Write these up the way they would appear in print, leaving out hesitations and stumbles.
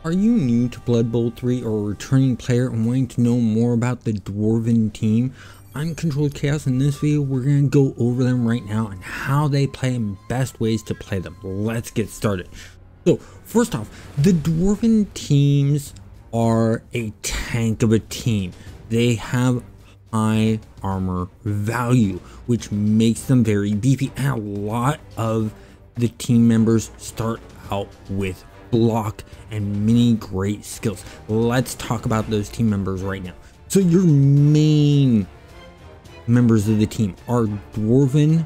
Are you new to Blood Bowl 3 or a returning player and wanting to know more about the Dwarven team? I'm Controlled Chaos, and in this video we're going to go over them right now and how they play and best ways to play them. Let's get started. So first off, the Dwarven teams are a tank of a team. They have high armor value, which makes them very beefy, and a lot of the team members start out with block and many great skills. Let's talk about those team members right now. So your main members of the team are Dwarven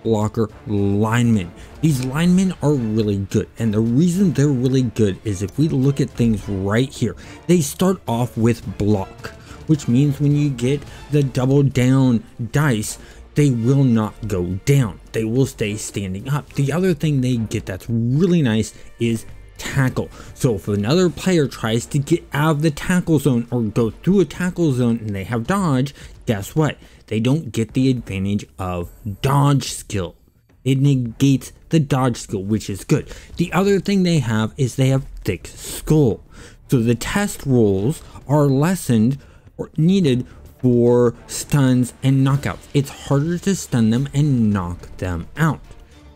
blocker linemen. These linemen are really good, and the reason they're really good is if we look at things right here, they start off with block, which means when you get the double down dice, they will not go down. They will stay standing up. The other thing they get that's really nice is tackle. So if another player tries to get out of the tackle zone or go through a tackle zone and they have dodge, guess what? They don't get the advantage of dodge skill. It negates the dodge skill, which is good. The other thing they have is they have thick skull. So the test rolls are lessened or needed for stuns and knockouts. It's harder to stun them and knock them out.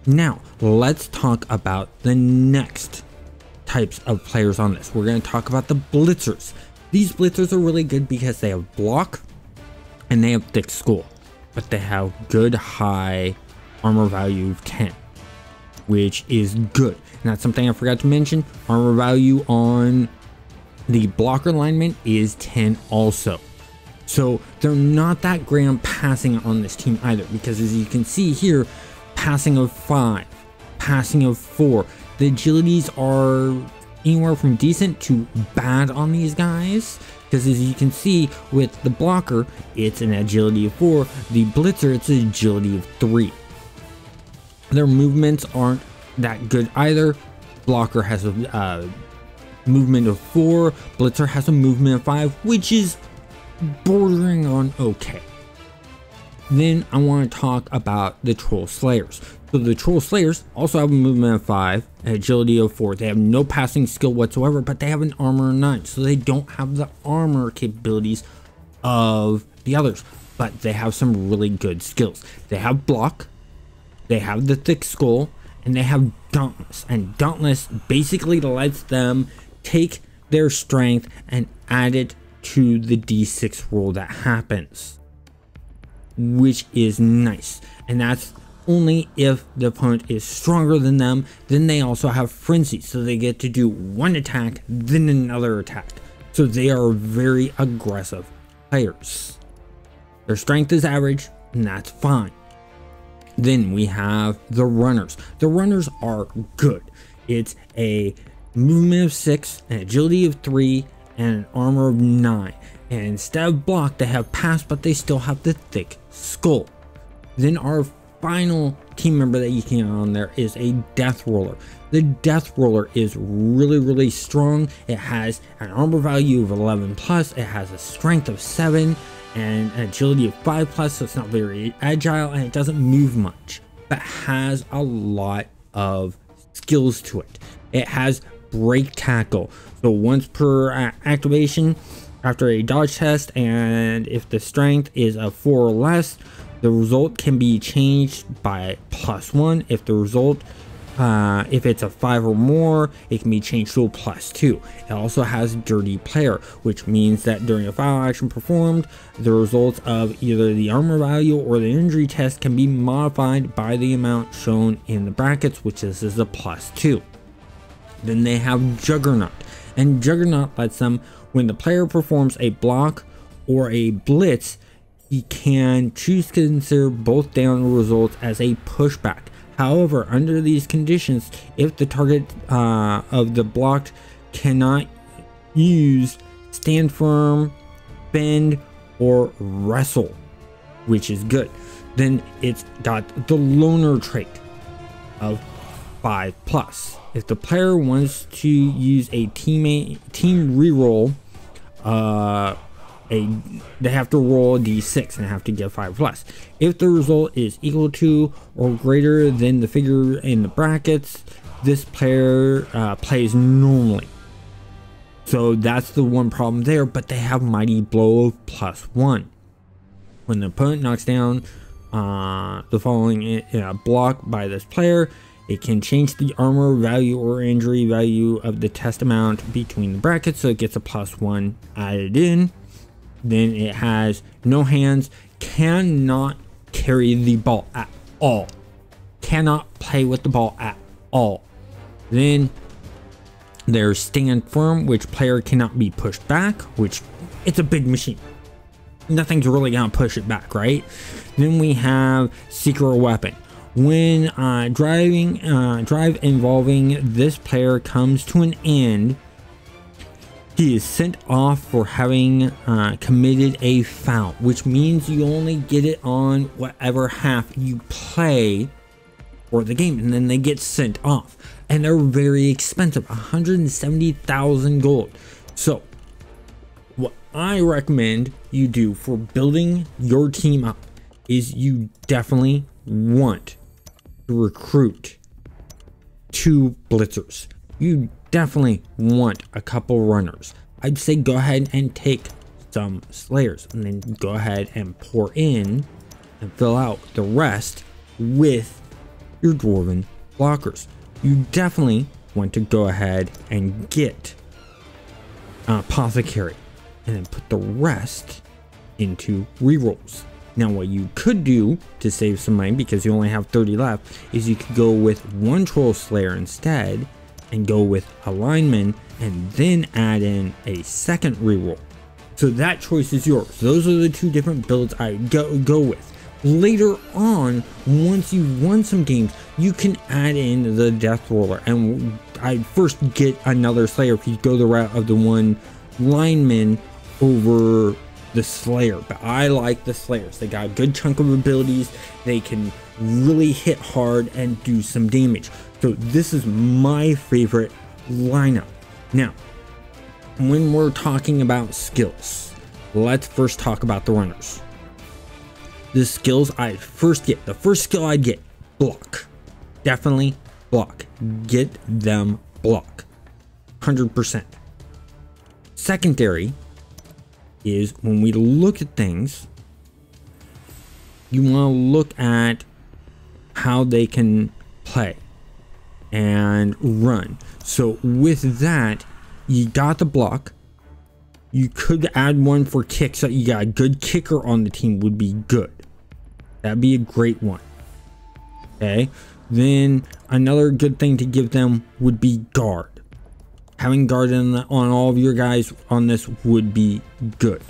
Now, let's talk about the next types of players on this. We're going to talk about the blitzers. These blitzers are really good because they have block and they have thick skull, but they have good high armor value of 10, which is good. And that's something I forgot to mention. Armor value on the blocker lineman is 10 also. So they're not that great on passing on this team either, because as you can see here, passing of 5, passing of 4, the agilities are anywhere from decent to bad on these guys, because as you can see with the blocker, it's an agility of 4, the blitzer, it's an agility of 3. Their movements aren't that good either. Blocker has a movement of 4, blitzer has a movement of 5, which is bordering on okay. Then I want to talk about the Troll Slayers. So the Troll Slayers also have a movement of 5, an agility of 4. They have no passing skill whatsoever, but they have an armor of 9. So they don't have the armor capabilities of the others, but they have some really good skills. They have block, they have the thick skull, and they have Dauntless. And Dauntless basically lets them take their strength and add it to the d6 roll that happens, which is nice. And that's only if the opponent is stronger than them. Then they also have frenzy, so they get to do one attack then another attack, so they are very aggressive players. Their strength is average, and that's fine. Then we have the runners. The runners are good. It's a movement of 6, an agility of 3, and an armor of 9. And instead of block, they have pass, but they still have the thick skull. Then our final team member that you can get on there is a Death Roller. The Death Roller is really strong. It has an armor value of 11 plus. It has a strength of 7 and an agility of 5 plus, so it's not very agile and it doesn't move much, but has a lot of skills to it. It has break tackle, so once per activation after a dodge test, and if the strength is a 4 or less, the result can be changed by +1. If the result if it's a 5 or more, it can be changed to a +2. It also has dirty player, which means that during a foul action performed, the results of either the armor value or the injury test can be modified by the amount shown in the brackets, which this is a +2. Then they have Juggernaut, and Juggernaut lets them, when the player performs a block or a blitz, he can choose to consider both down results as a pushback. However, under these conditions, if the target of the blocked cannot use stand firm, bend, or wrestle, which is good, then it's got the loner trait of 5+. If the player wants to use a team reroll, they have to roll a d6 and have to get 5+. If the result is equal to or greater than the figure in the brackets, this player plays normally. So that's the one problem there, but they have Mighty Blow of +1. When the opponent knocks down the following block by this player, it can change the armor value or injury value of the test amount between the brackets, so it gets a +1 added in. Then it has no hands, cannot carry the ball at all, cannot play with the ball at all. Then there's stand firm, which player cannot be pushed back, which it's a big machine. Nothing's really gonna push it back, right? Then we have secret weapon. When drive involving this player comes to an end, he is sent off for having committed a foul, which means you only get it on whatever half you play for the game, and then they get sent off. And they're very expensive, 170,000 gold. So what I recommend you do for building your team up is you definitely want to recruit 2 blitzers. You definitely want a couple runners. I'd say go ahead and take some slayers, and then go ahead and pour in and fill out the rest with your dwarven blockers. You definitely want to go ahead and get apothecary, and then put the rest into rerolls. Now what you could do to save some money, because you only have 30 left, is you could go with 1 troll slayer instead and go with a lineman, and then add in a second reroll. So that choice is yours. Those are the 2 different builds I go with. Later on, once you've won some games, you can add in the death roller, and I'd first get another slayer if you go the route of the 1 lineman over the slayer. But I like the slayers. They got a good chunk of abilities. They can really hit hard and do some damage. So this is my favorite lineup. Now, when we're talking about skills, let's first talk about the runners. The skills I'd first get, the first skill I'd get, block. Definitely block. Get them block. 100%. Secondary is when we look at things, you want to look at how they can play and run. So with that, you got the block. You could add 1 for kick, so you got a good kicker on the team would be good. That'd be a great one. Okay. Then another good thing to give them would be guard. Having guard on all of your guys on this would be good.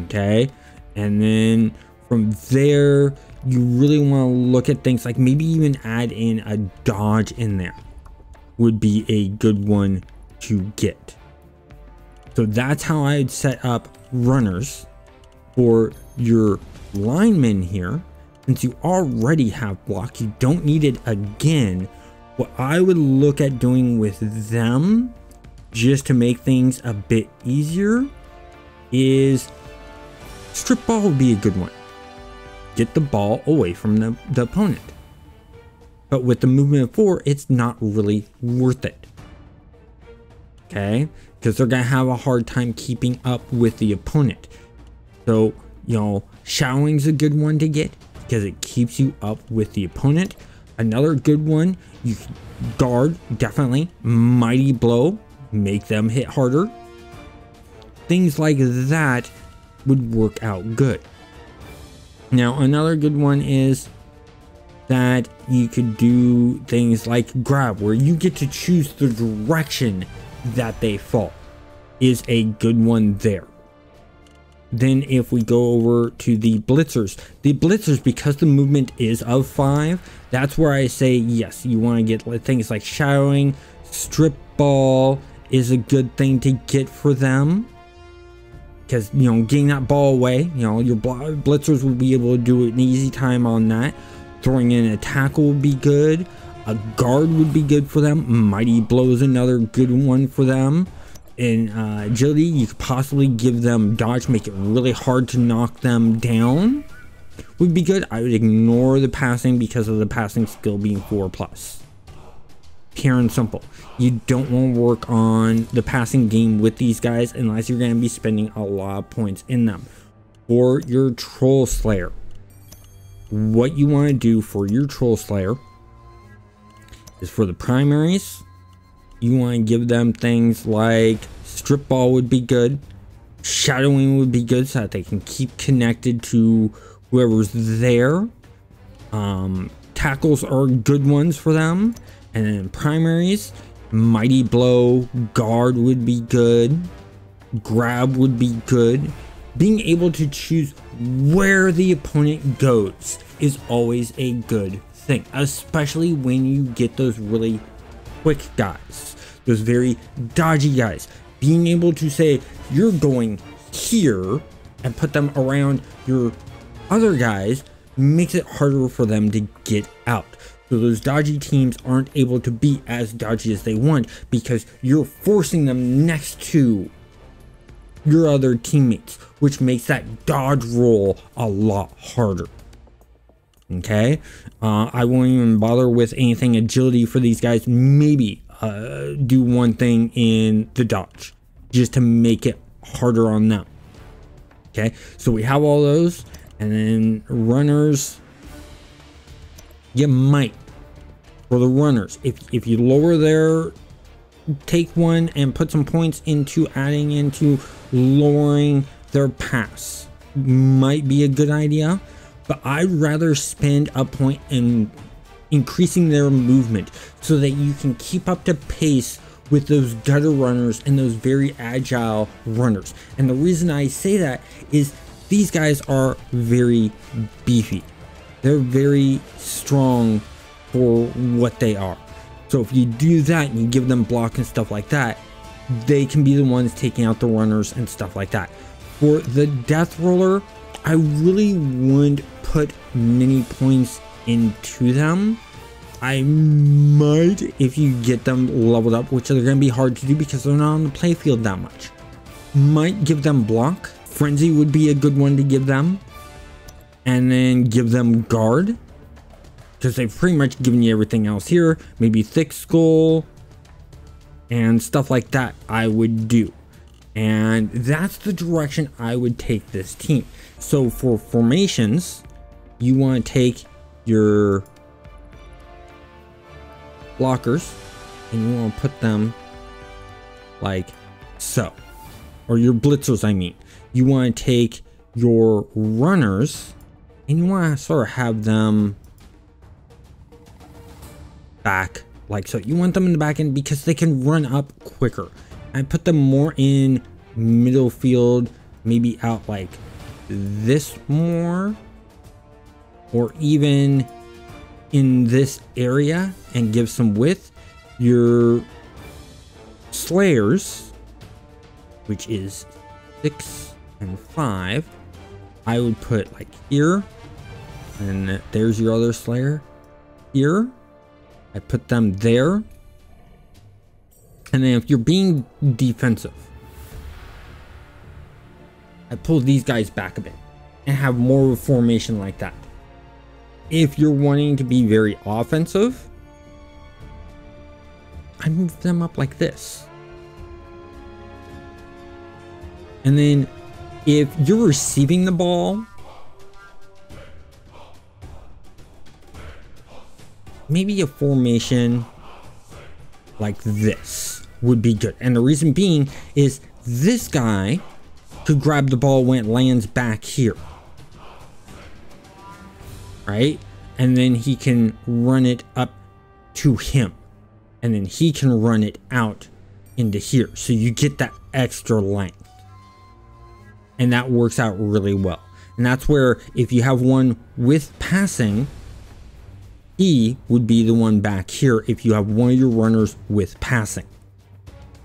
Okay. And then from there, you really want to look at things like maybe even add in a dodge in there would be a good one to get. So that's how I'd set up runners for your linemen here. Since you already have block, you don't need it again. What I would look at doing with them, just to make things a bit easier, is strip ball would be a good one. Get the ball away from the opponent. But with the movement of 4, it's not really worth it. Okay? Because they're going to have a hard time keeping up with the opponent. So, you know, shadowing's a good one to get because it keeps you up with the opponent. Another good one, you guard, definitely. Mighty blow, make them hit harder. Things like that would work out good. Now, another good one is that you could do things like grab, where you get to choose the direction that they fall, is a good one there. Then if we go over to the blitzers, because the movement is of 5, that's where I say yes, you want to get things like shadowing. Strip ball is a good thing to get for them, because, you know, getting that ball away, you know, your blitzers will be able to do an easy time on that. Throwing in a tackle would be good. A guard would be good for them. Mighty blow is another good one for them. In agility, you could possibly give them dodge, make it really hard to knock them down. Would be good. I would ignore the passing because of the passing skill being 4+. Pure and simple. You don't want to work on the passing game with these guys unless you're going to be spending a lot of points in them. For your Troll Slayer, what you want to do for your Troll Slayer is for the primaries, you want to give them things like Strip Ball would be good, Shadowing would be good so that they can keep connected to whoever's there. Tackles are good ones for them. And then primaries, Mighty Blow, Guard would be good, Grab would be good. Being able to choose where the opponent goes is always a good thing, especially when you get those really quick guys, those very dodgy guys. Being able to say you're going here and put them around your other guys makes it harder for them to get out. So those dodgy teams aren't able to be as dodgy as they want because you're forcing them next to your other teammates, which makes that dodge roll a lot harder. Okay, I won't even bother with anything agility for these guys. Maybe do one thing in the dodge just to make it harder on them. Okay, so we have all those, and then runners. You might, for the runners, if you lower their take one and put some points into adding into lowering their pass, might be a good idea, but I'd rather spend a point in increasing their movement so that you can keep up to pace with those gutter runners and those very agile runners. And the reason I say that is these guys are very beefy. They're very strong for what they are. So if you do that and you give them block and stuff like that, they can be the ones taking out the runners and stuff like that. For the Death Roller, I really wouldn't put many points into them. I might, if you get them leveled up, which are going to be hard to do because they're not on the playfield that much, might give them block. Frenzy would be a good one to give them. And then give them guard, because they've pretty much given you everything else here. Maybe thick skull and stuff like that I would do. And that's the direction I would take this team. So for formations, you want to take your blockers and you want to put them like so. Or your blitzers, I mean. You want to take your runners and you want to sort of have them back like so. You want them in the back end because they can run up quicker. I put them more in middle field, maybe out like this more, or even in this area and give some width. Your Slayers, which is 6 and 5, I would put like here, and there's your other Slayer here. I put them there. And then if you're being defensive, I pull these guys back a bit and have more of a formation like that. If you're wanting to be very offensive, I move them up like this. And then if you're receiving the ball, maybe a formation like this would be good. And the reason being is this guy could grab the ball when it lands back here, right? And then he can run it up to him, and then he can run it out into here. So you get that extra length, and that works out really well. And that's where if you have one with passing, he would be the one back here. If you have one of your runners with passing,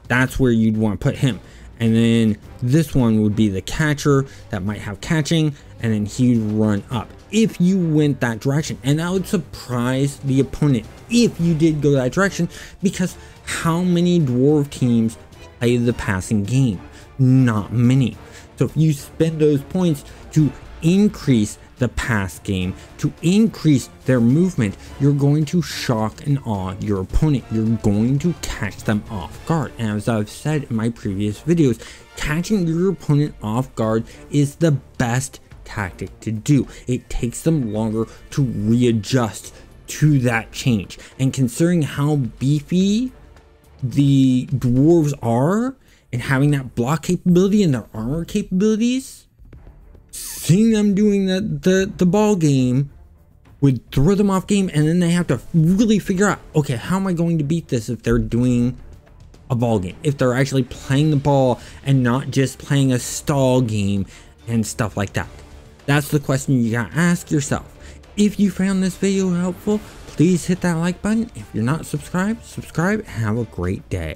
that's where you'd want to put him. And then this one would be the catcher that might have catching, and then he'd run up if you went that direction. And that would surprise the opponent if you did go that direction, because how many dwarf teams play the passing game? Not many. So if you spend those points to increase the pass game, to increase their movement, you're going to shock and awe your opponent. You're going to catch them off guard. And as I've said in my previous videos, catching your opponent off guard is the best tactic to do. It takes them longer to readjust to that change. And considering how beefy the dwarves are and having that block capability and their armor capabilities, seeing them doing the ball game would throw them off game, and then they have to really figure out, okay, how am I going to beat this if they're doing a ball game, if they're actually playing the ball and not just playing a stall game and stuff like that. That's the question you gotta ask yourself. If you found this video helpful, please hit that like button. If you're not subscribed, subscribe. Have a great day.